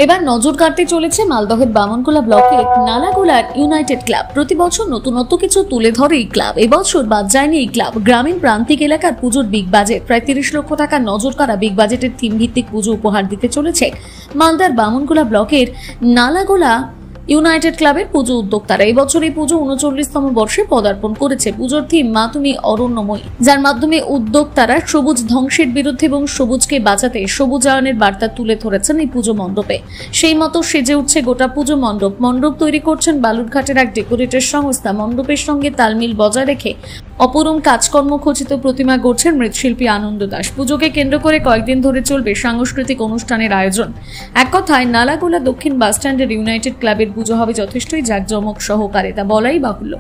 এবার নজর কাটতে চলেছে মালদহের বামনগোলা ব্লকের নালাগোলার ইউনাইটেড ক্লাব। প্রতি বছর নতুনত্ব কিছু তুলে ধরে এই ক্লাব। এবছর বাদ যায়নি এই ক্লাব। গ্রামীণ প্রান্তিক এলাকার পুজোর বিগ বাজেট, প্রায় 30 লক্ষ টাকার নজর কাড়া বিগ বাজেটের থিম ভিত্তিক পুজো উপহার দিতে চলেছে মালদার বামনগোলা ব্লকের নালাগোলা ইউনাইটেড ক্লাবের পুজো উদ্যোক্তারা। এই বছর এই পুজো 39তম বর্ষে পদার্পণ করেছে। পুজোর থিম মা তুমি অরণ্যময়ী, যার মাধ্যমে উদ্যোক্তারা সবুজ ধ্বংসের বিরুদ্ধে এবং সবুজকে বাঁচাতে সবুজায়নের বার্তা তুলে ধরেছেন এই পুজো মণ্ডপে। সেই মতো সেজে উঠছে গোটা পুজো মণ্ডপ। মণ্ডপ তৈরি করছেন বালুরঘাটের এক ডেকোরেটর সংস্থা। মণ্ডপের সঙ্গে তালমিল বজায় রেখে অপরম কাজকর্ম খচিত প্রতিমা গড়ছেন মৃৎশিল্পী আনন্দ দাস। পুজোকে কেন্দ্র করে কয়েকদিন ধরে চলবে সাংস্কৃতিক অনুষ্ঠানের আয়োজন। এক কথায় নালাগোলা দক্ষিণ বাসস্ট্যান্ডের ইউনাইটেড ক্লাবের পুজো হবে যথেষ্টই জাঁকজমক সহকারে, তা বলাই বাহুল্য।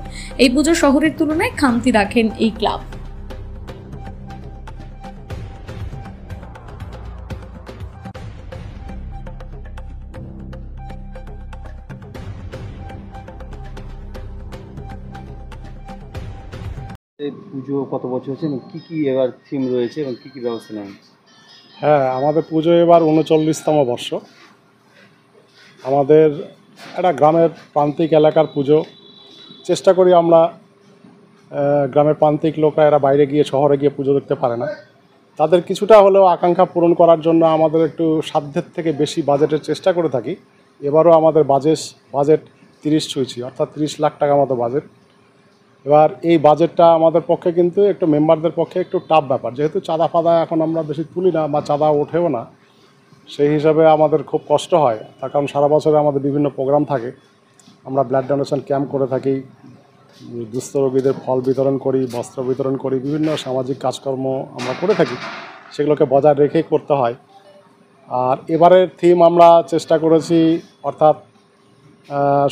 এই পুজো শহরের তুলনায় খামতি রাখেন এই ক্লাব। এই পুজো কত বছর হচ্ছে এবং কী কী এবার থিম রয়েছে এবং কী কী ব্যবস্থা নেওয়া হচ্ছে? হ্যাঁ, আমাদের পুজো এবার 39তম বর্ষ। আমাদের একটা গ্রামের প্রান্তিক এলাকার পুজো। চেষ্টা করি আমরা, গ্রামের প্রান্তিক লোকরা এরা বাইরে গিয়ে শহরে গিয়ে পুজো দেখতে পারে না, তাদের কিছুটা হলেও আকাঙ্ক্ষা পূরণ করার জন্য আমাদের একটু সাধ্যের থেকে বেশি বাজেটের চেষ্টা করে থাকি। এবারও আমাদের বাজেট 30 ছুঁয়েছি, অর্থাৎ 30 লাখ টাকা মতো বাজেট। এবার এই বাজেটটা আমাদের পক্ষে কিন্তু একটু মেম্বারদের পক্ষে একটু টাফ ব্যাপার, যেহেতু চাঁদা ফাদা এখন আমরা বেশি তুলি না বা চাঁদা ওঠেও না, সেই হিসাবে আমাদের খুব কষ্ট হয়। তার কারণ সারা বছরে আমাদের বিভিন্ন প্রোগ্রাম থাকে। আমরা ব্লাড ডোনেশন ক্যাম্প করে থাকি, দুস্থ রোগীদের ফল বিতরণ করি, বস্ত্র বিতরণ করি, বিভিন্ন সামাজিক কাজকর্ম আমরা করে থাকি, সেগুলোকে বজায় রেখেই করতে হয়। আর এবারের থিম আমরা চেষ্টা করেছি, অর্থাৎ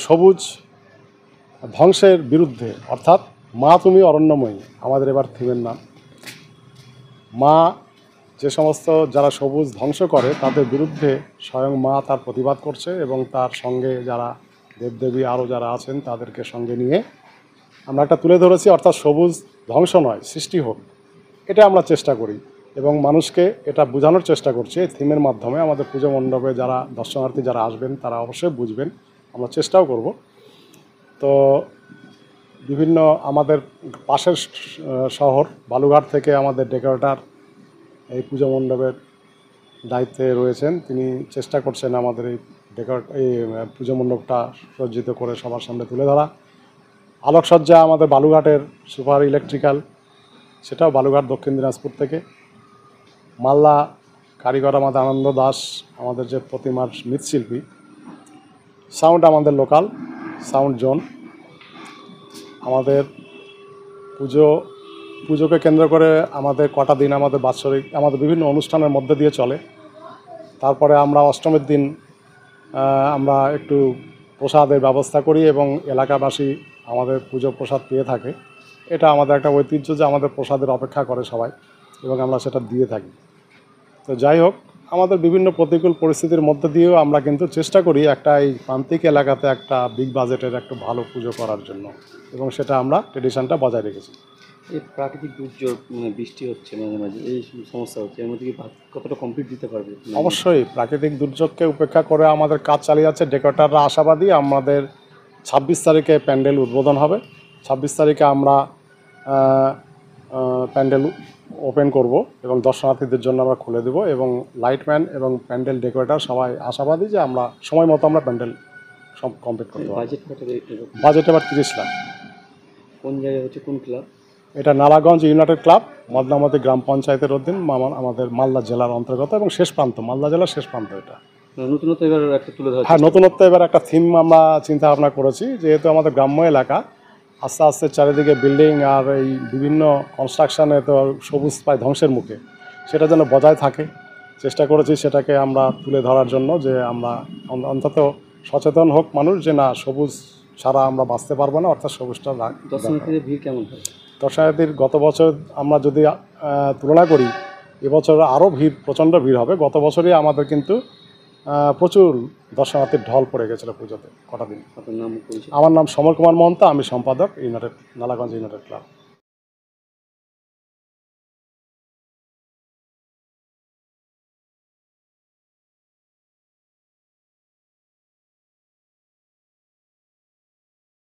সবুজ ধ্বংসের বিরুদ্ধে, অর্থাৎ মা তুমি অরণ্যময়ী আমাদের এবার থিমের নাম। মা যে সমস্ত যারা সবুজ ধ্বংস করে তাদের বিরুদ্ধে স্বয়ং মা তার প্রতিবাদ করছে এবং তার সঙ্গে যারা দেবদেবী আরও যারা আছেন তাদেরকে সঙ্গে নিয়ে আমরা একটা তুলে ধরেছি, অর্থাৎ সবুজ ধ্বংস নয়, সৃষ্টি হোক, এটা আমরা চেষ্টা করি এবং মানুষকে এটা বোঝানোর চেষ্টা করছি এই থিমের মাধ্যমে। আমাদের পুজো মণ্ডপে যারা দর্শনার্থী যারা আসবেন তারা অবশ্যই বুঝবেন, আমরা চেষ্টাও করব। তো বিভিন্ন আমাদের পাশের শহর বালুঘাট থেকে আমাদের ডেকোরেটর এই পুজো মণ্ডপের দায়িত্বে রয়েছেন, তিনি চেষ্টা করছেন আমাদের এই পুজো মণ্ডপটা সজ্জিত করে সবার সামনে তুলে ধরা। আলোকসজ্জা আমাদের বালুঘাটের সুপার ইলেকট্রিক্যাল, সেটাও বালুঘাট দক্ষিণ দিনাজপুর থেকে। মাল্লা কারিগর আমাদের আনন্দ দাস, আমাদের যে প্রতিমার মৃৎশিল্পী। সাউন্ড আমাদের লোকাল সাউন্ড জোন। আমাদের পুজোকে কেন্দ্র করে আমাদের কটা দিন আমাদের বাৎসরিক আমাদের বিভিন্ন অনুষ্ঠানের মধ্যে দিয়ে চলে। তারপরে আমরা অষ্টমীর দিন আমরা একটু প্রসাদের ব্যবস্থা করি এবং এলাকাবাসী আমাদের পুজো প্রসাদ পেয়ে থাকে। এটা আমাদের একটা ঐতিহ্য যে আমাদের প্রসাদের অপেক্ষা করে সবাই এবং আমরা সেটা দিয়ে থাকি। তো যাই হোক, আমাদের বিভিন্ন প্রতিকূল পরিস্থিতির মধ্যে দিয়েও আমরা কিন্তু চেষ্টা করি একটা এই প্রান্তিক এলাকাতে একটা বিগ বাজেটের একটা ভালো পুজো করার জন্য, এবং সেটা আমরা ট্রেডিশনটা বজায় রেখেছি। এই প্রাকৃতিক দুর্যোগ, বৃষ্টি হচ্ছে মাঝে মাঝে, এই সমস্যা হচ্ছে, এর মধ্যে কি কতটা কমপ্লিট দিতে পারবে? অবশ্যই প্রাকৃতিক দুর্যোগকে উপেক্ষা করে আমাদের কাজ চালিয়ে যাচ্ছে। ডেকোরেটররা আশাবাদী আমাদের 26 তারিখে প্যান্ডেল উদ্বোধন হবে। 26 তারিখে আমরা প্যান্ডেল ওপেন করব এবং দর্শনার্থীদের জন্য আমরা খুলে দেব, এবং লাইটম্যান এবং প্যান্ডেল ডেকোরেটর সবাই আশাবাদী যে আমরা সময় মতো আমরা প্যান্ডেল সব কমপ্লিট করতে পারব। বাজেট এবার 30 লাখ। কোন জায়গায় হচ্ছে, কোন ক্লাব? এটা নালাগঞ্জ ইউনাইটেড ক্লাব, মদনামতি গ্রাম পঞ্চায়েতের অধীন, আমাদের মালদা জেলার অন্তর্গত এবং শেষ প্রান্ত, মালদা জেলার শেষ প্রান্ত। এটা নতুনত্ব এবার একটা তুলে ধরা। হ্যাঁ, নতুনত্ব এবার একটা থিম আমরা চিন্তা ভাবনা করেছি, যেহেতু আমাদের গ্রাম্য এলাকা, আস্তে আস্তে চারিদিকে বিল্ডিং আর এই বিভিন্ন কনস্ট্রাকশানে তো সবুজ প্রায় ধ্বংসের মুখে, সেটা যেন বজায় থাকে চেষ্টা করেছি সেটাকে আমরা তুলে ধরার জন্য, যে আমরা অন্তত সচেতন হোক মানুষ যে না, সবুজ ছাড়া আমরা বাঁচতে পারবো না, অর্থাৎ সবুজটা। দর্শনার্থীদের ভিড় কেমন হয়? দর্শনার্থীর গত বছর আমরা যদি তুলনা করি, এবছর আরও প্রচণ্ড ভিড় হবে। গত বছরই আমাদের কিন্তু প্রচুর দর্শনার্থীর ঢল পড়ে গেছিলো পুজোতে কটা দিন। আপনার নাম? আমার নাম সমর কুমার মহন্ত, আমি সম্পাদক নালাগঞ্জ ইউনাইটেড ক্লাব।